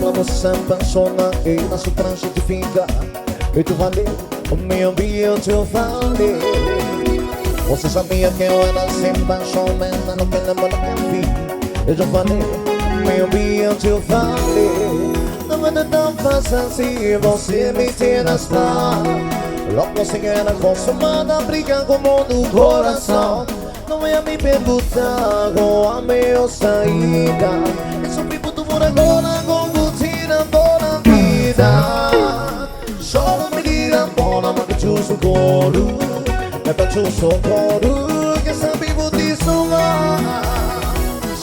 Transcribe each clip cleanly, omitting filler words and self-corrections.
pra você apaixonar e na sua prancha de fica. E tu falei, o meu ambiente eu falei. Você sabia que eu era sempre apaixonada, não me lembro da minha vida. Eu já falei, o meu ambiente eu falei. Não é tão fácil assim você me ter nas mãos. Logo você era consumada, briga com o mundo, coração. Não é a me perguntar qual a minha saída. Eu sou vivo do mundo agora, com curtida toda a vida. Choro, me liga, bola, mas que eu sou coro. É pra eu sou coro, que sabe vou te somar.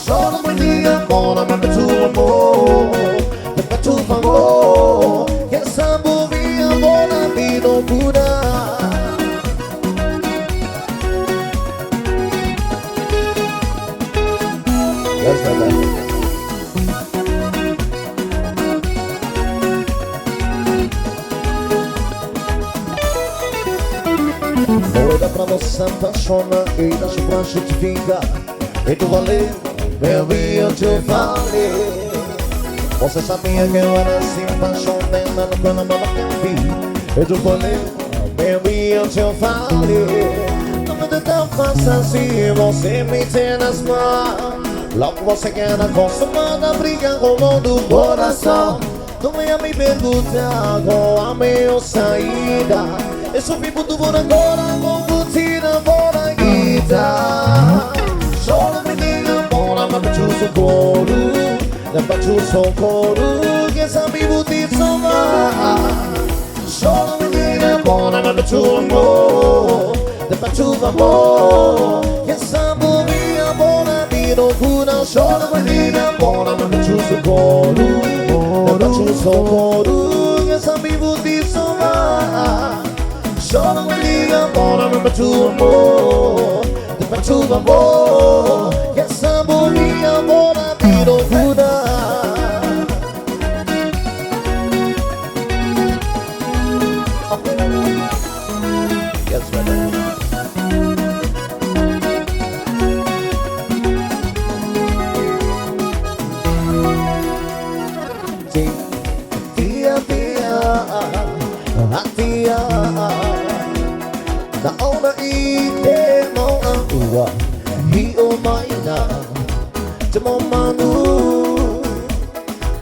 Choro, me liga, bola, mas que eu amor. É pra tu favor, que sabe ouvir a bola, me loucura. Não era pra você apaixonar e na sua prancha de fica. E tu valeu, baby, eu te falei. Você sabia que eu era assim apaixonada no plano da minha vida. E tu valeu, baby, eu te falei. Não é tão fácil assim você me ter nas mãos. Logo você quer consumada, briga com o mundo, coração. Não venha me perguntar qual a minha saída. Eu sou vivo do mundo agora, com curtida fora guitarra. Chora, menina, bola, mas pra tu socorro. É pra tu socorro, que sabe vou te salvar. Chora, menina, bola, mas pra tu amor. É pra tu amor, que sabe minha bola, me loucura. Chora, menina, bola, mas pra tu socorro. É pra tu socorro, que sabe vou te salvar. Chora, me liga, bola, mas pra tu amor. É pra tu amor, que essa bolinha bola me loucura. Yes, brother. Tia, naona ite mo ang uwa, hiumay na Tumomanu,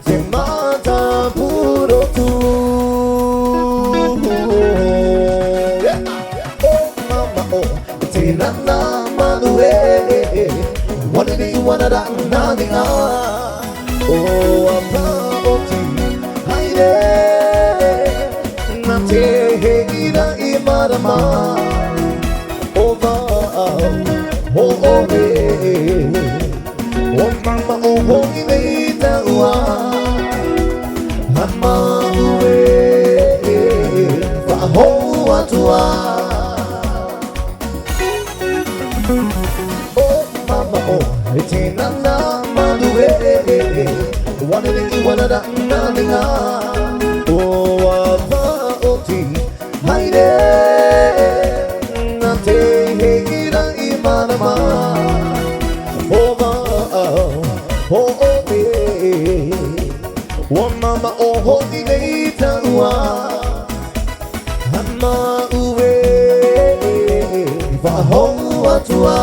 timata puro tu. Oh mama oh, tinana manue, wanini wanada naninga. Oh apa oti, haide Hira imarama Ova Oh oh eh Oh mama oh oh ineita ua Hama ue Faho atua Oh mama oh Itinana manue Wanini wanada naninga Oh apa Haide Nate hira imanama Ova Oh oh eh Wa mama oh ho ineita ua Hama ue Vaho atua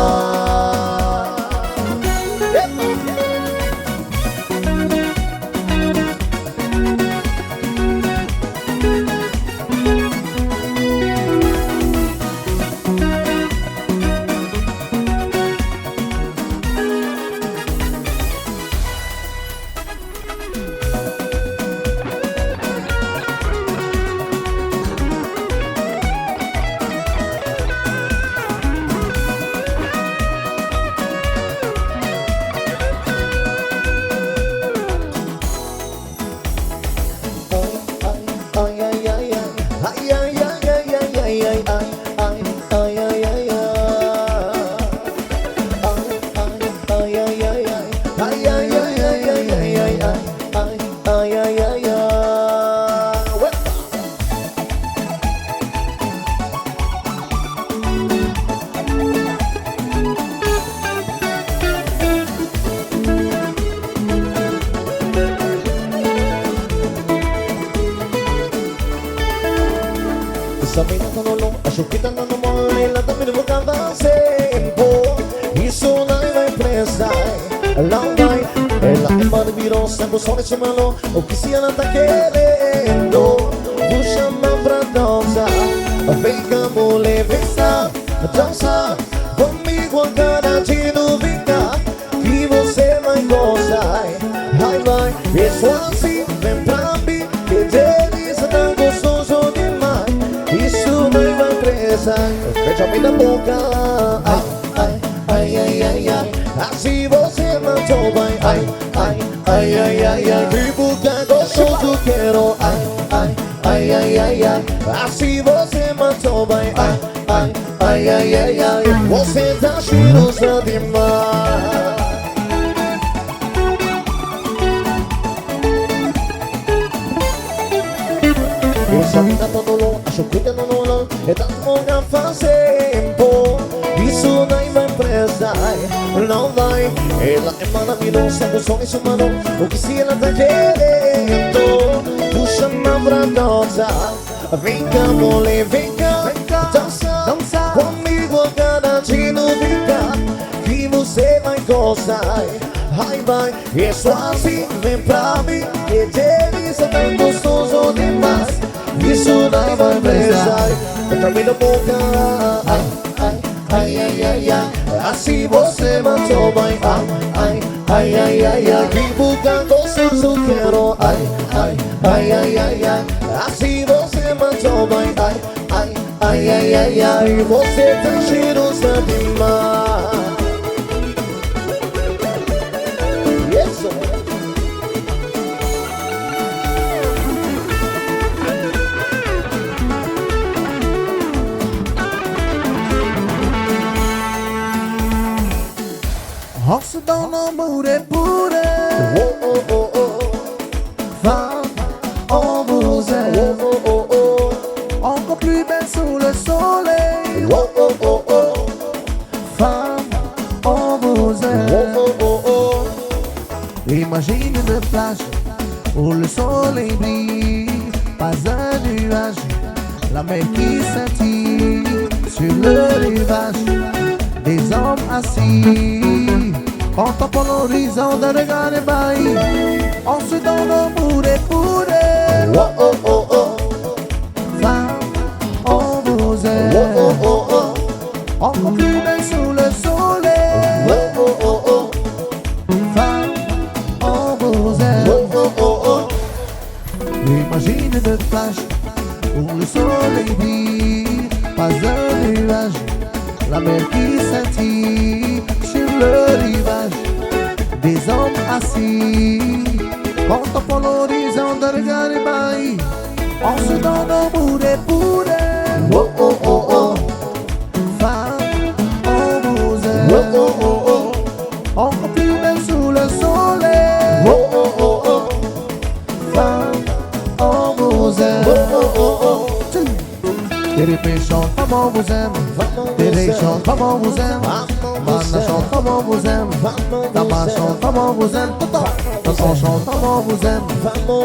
acho que tá dando mole, ela tá me devocando tempo. Isso não vai prestar, não vai. Ela é maravilhosa, o sol nesse mano. O que se ela tá querendo, vou chamar pra dançar. Vem cá, mulher, vem cá, dança comigo a cada de dúvida que você vai gostar. Vai, vai, isso assim, vem pra mim, que delícia, tão gostoso demais. Isso não vai prestar, beija-me na boca. Ai, ai, ai, ai, ai, ai. Assim você matou, vai. Ai, ai, ai, ai, ai, ai. Que boca gostoso quero. Ai, ai, ai, ai, ai, ai. Assim você matou, vai. Ai, ai, ai, ai, ai, ai. Você tá cheirosa demais. Essa mina tá dolor, acho que tá no dolor. É tanto que faz tempo. Isso não vai prestar, não vai. Ela é maravilhosa, o som é humano. O que se ela tá querendo, vou chamar pra dançar. Vem cá, mulher, vem cá, dança comigo a cada de dúvida que você vai gostar. Ai, vai, isso assim, vem pra mim, que delícia, tão gostoso demais. Isso não vai prestar, entra bem na boca. Ai, ai, ai, ai, ai, ai. Assim você matou, vai. Ai, ai, ai, ai, ai, ai. Que boca gostoso quero. Ai, ai, ai, ai, ai, ai. Assim você matou, vai. Ai, ai, ai, ai, ai, ai. Você tá cheirosa demais. Isso. On se donne amour et pour elle. Oh, oh, oh, oh. Femme, on vous aime. Oh, oh, oh, oh. Encore plus belle sous le soleil. Oh, oh, oh, oh. Femme, on vous aime. Oh, oh, oh, oh. Imagine une plage où le soleil brille, pas un nuage, la mer qui scintille sur le rivage, des hommes assis, contemplent l'horizon d'un regard ébahi. On se donne amour et pour elle. Oh, oh, oh, oh. Femme, on vous aime. Oh, oh, oh, oh. Encore plus belle sous le soleil. Oh, oh, oh, oh. Femme, on vous aime. Oh, oh, oh, oh. Imagine une plage où le soleil brille, pas un nuage, la mer qui scintille sur le rivage, des hommes assis, contemplant l'horizon d'un regard ébahi. On se donne amour et pour elle. Oh, oh, oh, oh. Femme, on vous aime. Oh, oh, oh, oh. Encore plus belle sous le soleil. Oh, oh, oh, oh. Femme, on vous aime. Oh, oh, oh, oh. Tere chante comme on vous aime. Tere chante comme on vous aime. Mana chante comme on vous aime. Tama chante comme on vous aime. Tonton chante comme on vous aime.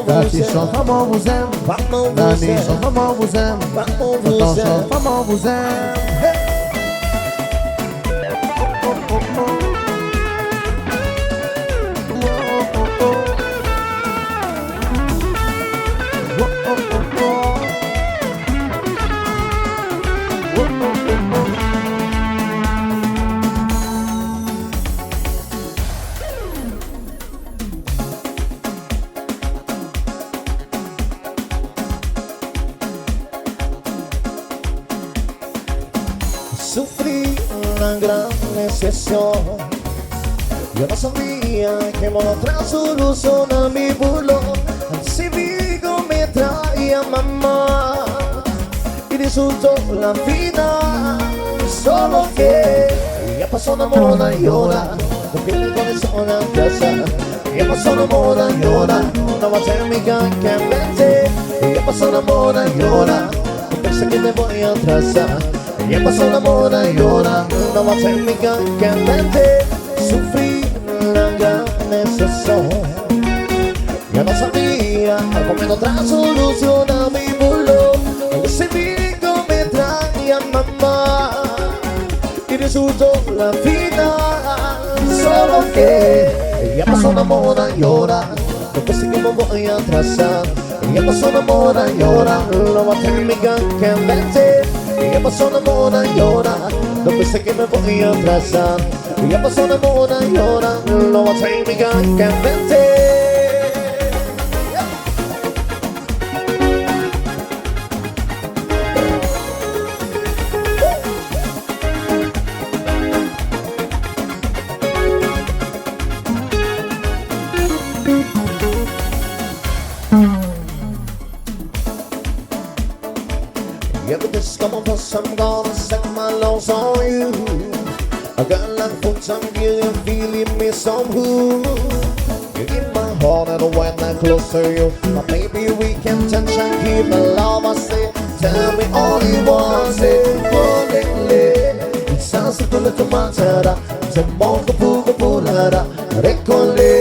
Tati chante comme on vous aime. Nani chante comme on vous aime. Tonton chante comme on vous aime. Sufrí una gran decepción. Yo no sabía que otra solución a mi burlón. Si Vigo me traía mamá y resultó la vida. Solo que ya pasó la moda y ahora no tiene corazón a casa. Ya pasó la moda y ahora no va a ser mi que vete. Ya pasó la moda y ahora no pensé que te voy a atrasar. Ya pasó la moda y ahora no va a ser mi que vete. Sufrí la gran decepción. Yo no sabía cómo otra solución a mi burlón. Ese Vigo me traía vissuto la vita, solo che ella pasó una moda y ahora no sé cómo voy a trazar. Ella pasó una moda y ahora no va a tener que verte. Ella pasó una moda y ahora no sé que me voy a trazar. Ella pasó una moda y ahora no va a tener que verte. Yeah, but this come on first, I'm gonna set my lows on you. I got like foot, I'm getting feeling me some who. You in my heart and when I'm close to you, my baby we can touch and keep my love. I say, tell me all you want, say, it sounds like a little matara. Se mongo pugo pulara, recole,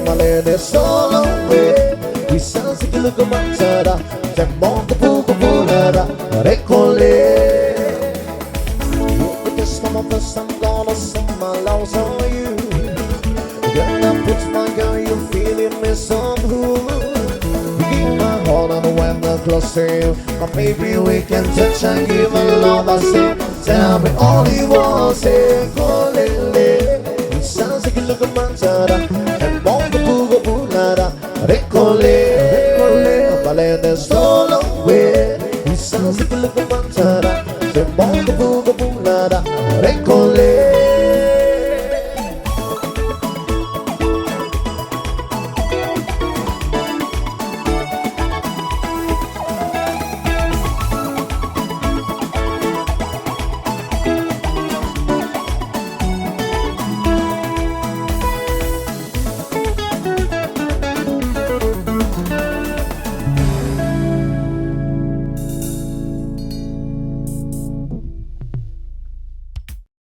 ma le solo me. It sounds like a little matara. Se mongo pugo pulara, recole. With this come on first, I'm gonna sing my loves on you. Girl, I put my girl, you feeling me somehow. In my heart and when I'm close to you, my baby we can touch and give a love. I say, tell me all you want, say, colele. It sounds like a little manzara, and mongo pugo pulara, recole, valente solo way. It sounds like a little manzara, and mongo pugo pulara, recole.